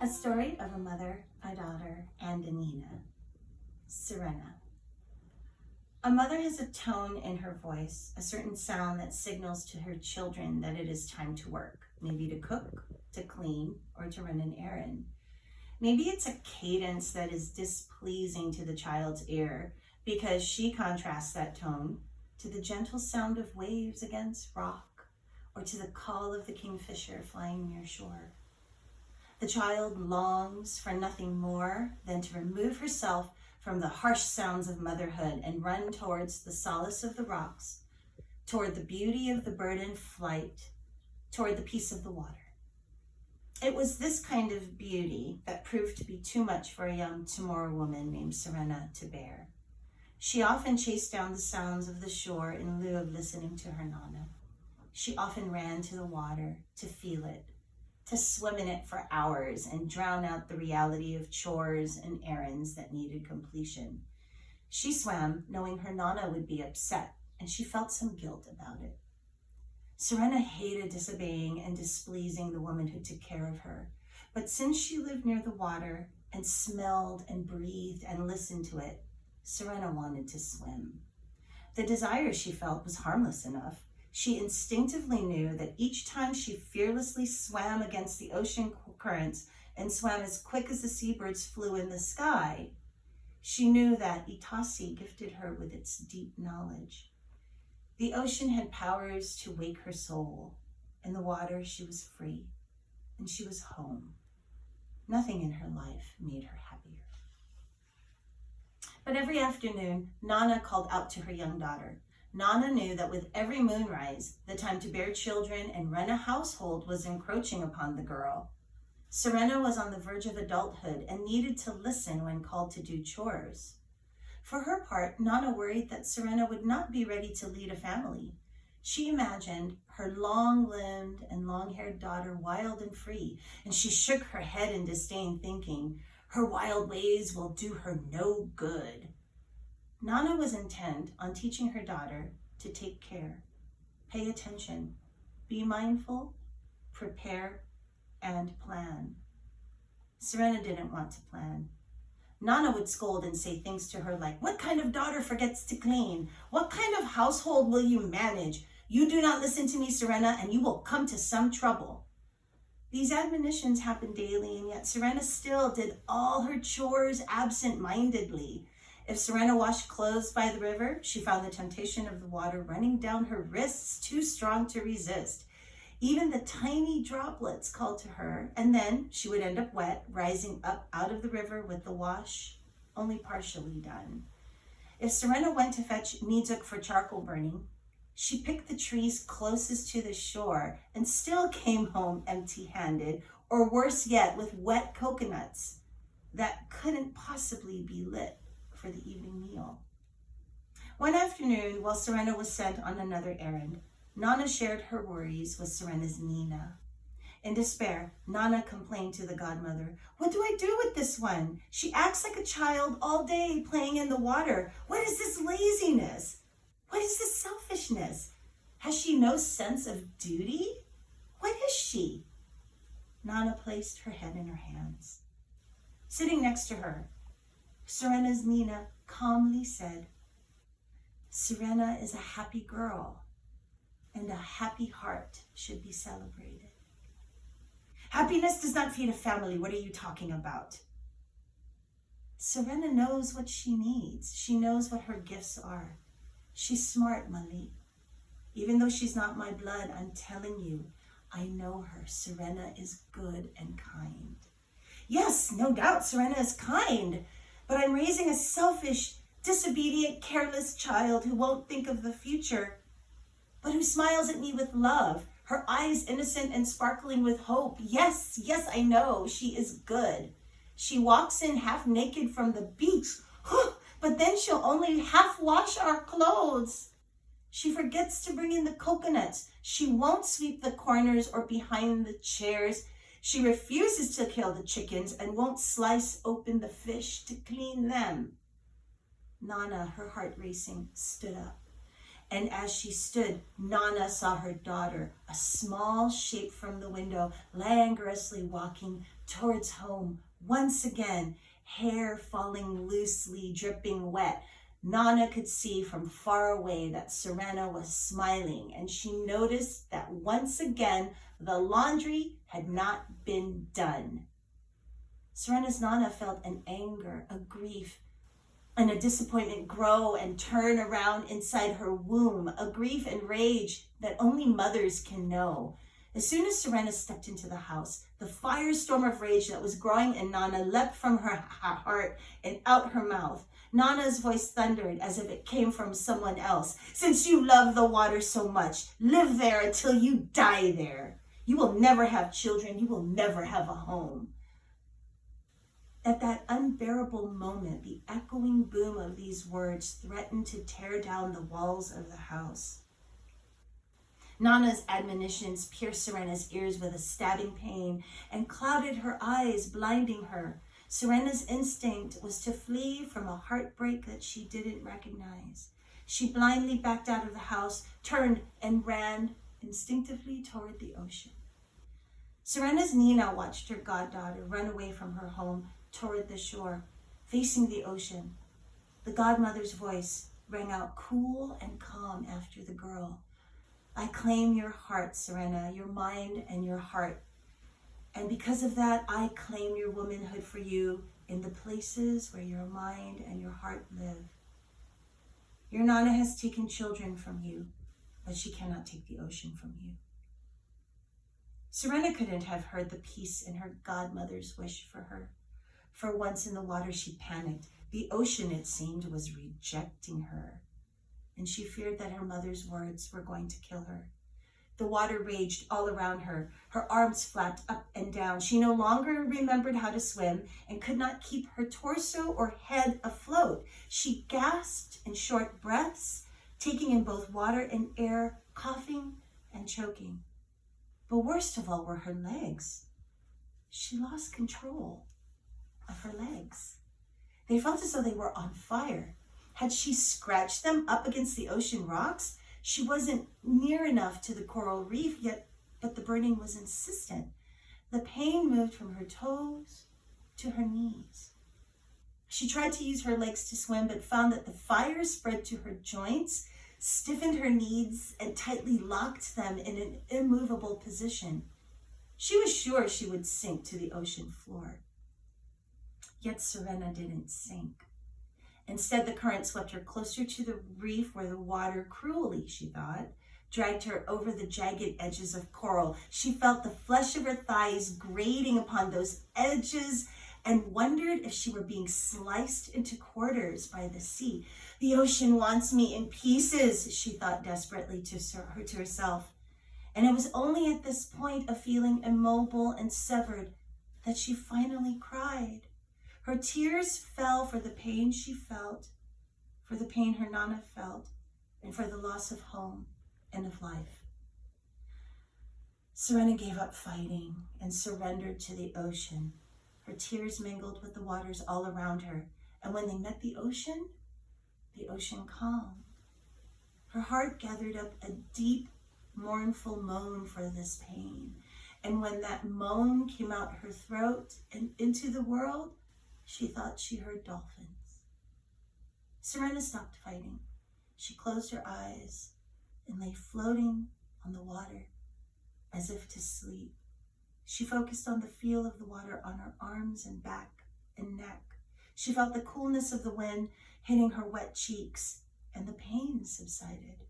A story of a mother, a daughter, and a Nina. Sirena. A mother has a tone in her voice, a certain sound that signals to her children that it is time to work, maybe to cook, to clean, or to run an errand. Maybe it's a cadence that is displeasing to the child's ear because she contrasts that tone to the gentle sound of waves against rock or to the call of the kingfisher flying near shore. The child longs for nothing more than to remove herself from the harsh sounds of motherhood and run towards the solace of the rocks, toward the beauty of the bird in flight, toward the peace of the water. It was this kind of beauty that proved to be too much for a young CHamoru woman named Sirena to bear. She often chased down the sounds of the shore in lieu of listening to her Nana. She often ran to the water to feel it, to swim in it for hours and drown out the reality of chores and errands that needed completion. She swam knowing her Nana would be upset, and she felt some guilt about it. Sirena hated disobeying and displeasing the woman who took care of her, but since she lived near the water and smelled and breathed and listened to it, Sirena wanted to swim. The desire she felt was harmless enough. She instinctively knew that each time she fearlessly swam against the ocean currents and swam as quick as the seabirds flew in the sky, she knew that Itase gifted her with its deep knowledge. The ocean had powers to wake her soul. In the water, she was free, and she was home. Nothing in her life made her happier. But every afternoon, Nana called out to her young daughter. Nana knew that with every moonrise, the time to bear children and run a household was encroaching upon the girl. Sirena was on the verge of adulthood and needed to listen when called to do chores. For her part, Nana worried that Sirena would not be ready to lead a family. She imagined her long-limbed and long-haired daughter wild and free, and she shook her head in disdain, thinking, her wild ways will do her no good. Nana was intent on teaching her daughter to take care, pay attention, be mindful, prepare, and plan. Sirena didn't want to plan. Nana would scold and say things to her like, what kind of daughter forgets to clean? What kind of household will you manage? You do not listen to me, Sirena, and you will come to some trouble. These admonitions happened daily, and yet Sirena still did all her chores absent-mindedly. If Sirena washed clothes by the river, she found the temptation of the water running down her wrists too strong to resist. Even the tiny droplets called to her, and then she would end up wet, rising up out of the river with the wash only partially done. If Sirena went to fetch Niduk for charcoal burning, she picked the trees closest to the shore and still came home empty-handed, or worse yet, with wet coconuts that couldn't possibly be lit for the evening meal. One afternoon, while Sirena was sent on another errand, Nana shared her worries with Sirena's Nina. In despair, Nana complained to the godmother, what do I do with this one? She acts like a child all day playing in the water. What is this laziness? What is this selfishness? Has she no sense of duty? What is she? Nana placed her head in her hands. Sitting next to her, Sirena's Nina calmly said, Sirena is a happy girl, and a happy heart should be celebrated. Happiness does not feed a family. What are you talking about? Sirena knows what she needs. She knows what her gifts are. She's smart, Mali. Even though she's not my blood, I'm telling you, I know her. Sirena is good and kind. Yes, no doubt, Sirena is kind, but I'm raising a selfish, disobedient, careless child who won't think of the future, but who smiles at me with love, her eyes innocent and sparkling with hope. Yes, I know, she is good. She walks in half naked from the beach, but then she'll only half wash our clothes. She forgets to bring in the coconuts. She won't sweep the corners or behind the chairs. She refuses to kill the chickens and won't slice open the fish to clean them. Nana, her heart racing, stood up. And as she stood, Nana saw her daughter, a small shape from the window, languorously walking towards home, once again, hair falling loosely, dripping wet. Nana could see from far away that Sirena was smiling, and she noticed that once again the laundry had not been done. Serena's Nana felt an anger, a grief, and a disappointment grow and turn around inside her womb, a grief and rage that only mothers can know. As soon as Sirena stepped into the house, the firestorm of rage that was growing in Nana leapt from her heart and out her mouth. Nana's voice thundered as if it came from someone else. "Since you love the water so much, live there until you die there. You will never have children. You will never have a home." At that unbearable moment, the echoing boom of these words threatened to tear down the walls of the house. Nana's admonitions pierced Serena's ears with a stabbing pain and clouded her eyes, blinding her. Serena's instinct was to flee from a heartbreak that she didn't recognize. She blindly backed out of the house, turned, and ran instinctively toward the ocean. Serena's Nina watched her goddaughter run away from her home toward the shore, facing the ocean. The godmother's voice rang out cool and calm after the girl. "I claim your heart, Sirena, your mind and your heart. And because of that, I claim your womanhood for you in the places where your mind and your heart live. Your Nana has taken children from you, but she cannot take the ocean from you." Sirena couldn't have heard the peace in her godmother's wish for her. For once in the water, she panicked. The ocean, it seemed, was rejecting her, and she feared that her mother's words were going to kill her. The water raged all around her. Her arms flapped up and down. She no longer remembered how to swim and could not keep her torso or head afloat. She gasped in short breaths, taking in both water and air, coughing and choking. But worst of all were her legs. She lost control of her legs. They felt as though they were on fire. Had she scratched them up against the ocean rocks? She wasn't near enough to the coral reef yet, but the burning was insistent. The pain moved from her toes to her knees. She tried to use her legs to swim, but found that the fire spread to her joints, stiffened her knees, and tightly locked them in an immovable position. She was sure she would sink to the ocean floor. Yet Sirena didn't sink. Instead, the current swept her closer to the reef where the water cruelly, she thought, dragged her over the jagged edges of coral. She felt the flesh of her thighs grating upon those edges and wondered if she were being sliced into quarters by the sea. "The ocean wants me in pieces," she thought desperately to herself. And it was only at this point of feeling immobile and severed that she finally cried. Her tears fell for the pain she felt, for the pain her Nana felt, and for the loss of home and of life. Sirena gave up fighting and surrendered to the ocean. Her tears mingled with the waters all around her, and when they met the ocean calmed. Her heart gathered up a deep, mournful moan for this pain, and when that moan came out her throat and into the world, she thought she heard dolphins. Sirena stopped fighting. She closed her eyes and lay floating on the water as if to sleep. She focused on the feel of the water on her arms and back and neck. She felt the coolness of the wind hitting her wet cheeks, and the pain subsided.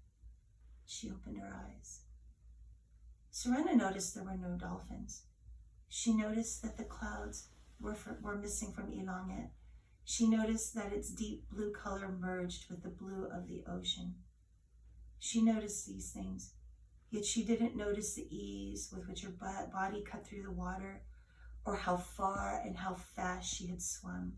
She opened her eyes. Sirena noticed there were no dolphins. She noticed that the clouds were missing from Ilanget. She noticed that its deep blue color merged with the blue of the ocean. She noticed these things, yet she didn't notice the ease with which her body cut through the water, or how far and how fast she had swum.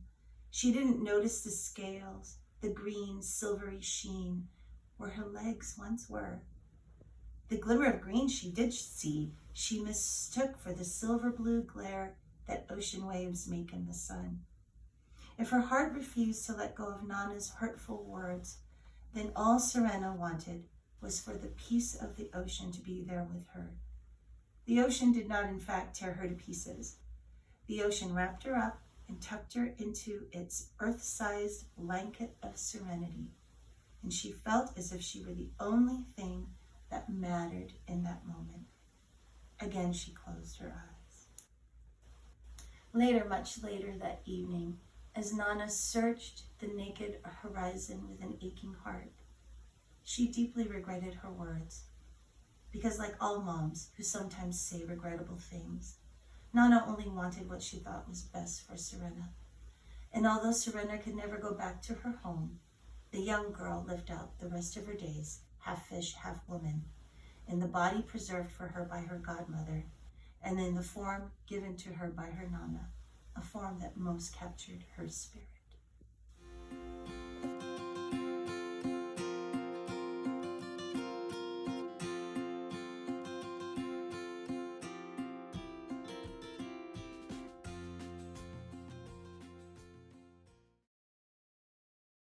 She didn't notice the scales, the green, silvery sheen where her legs once were. The glimmer of green she did see, she mistook for the silver blue glare that ocean waves make in the sun. If her heart refused to let go of Nana's hurtful words, then all Sirena wanted was for the peace of the ocean to be there with her. The ocean did not, in fact, tear her to pieces. The ocean wrapped her up and tucked her into its earth-sized blanket of serenity, and she felt as if she were the only thing that mattered in that moment. Again, she closed her eyes. Later, much later that evening, as Nana searched the naked horizon with an aching heart, she deeply regretted her words, because like all moms who sometimes say regrettable things, Nana only wanted what she thought was best for Sirena. And although Sirena could never go back to her home, the young girl lived out the rest of her days, half fish, half woman, in the body preserved for her by her godmother, and in the form given to her by her Nana, a form that most captured her spirit.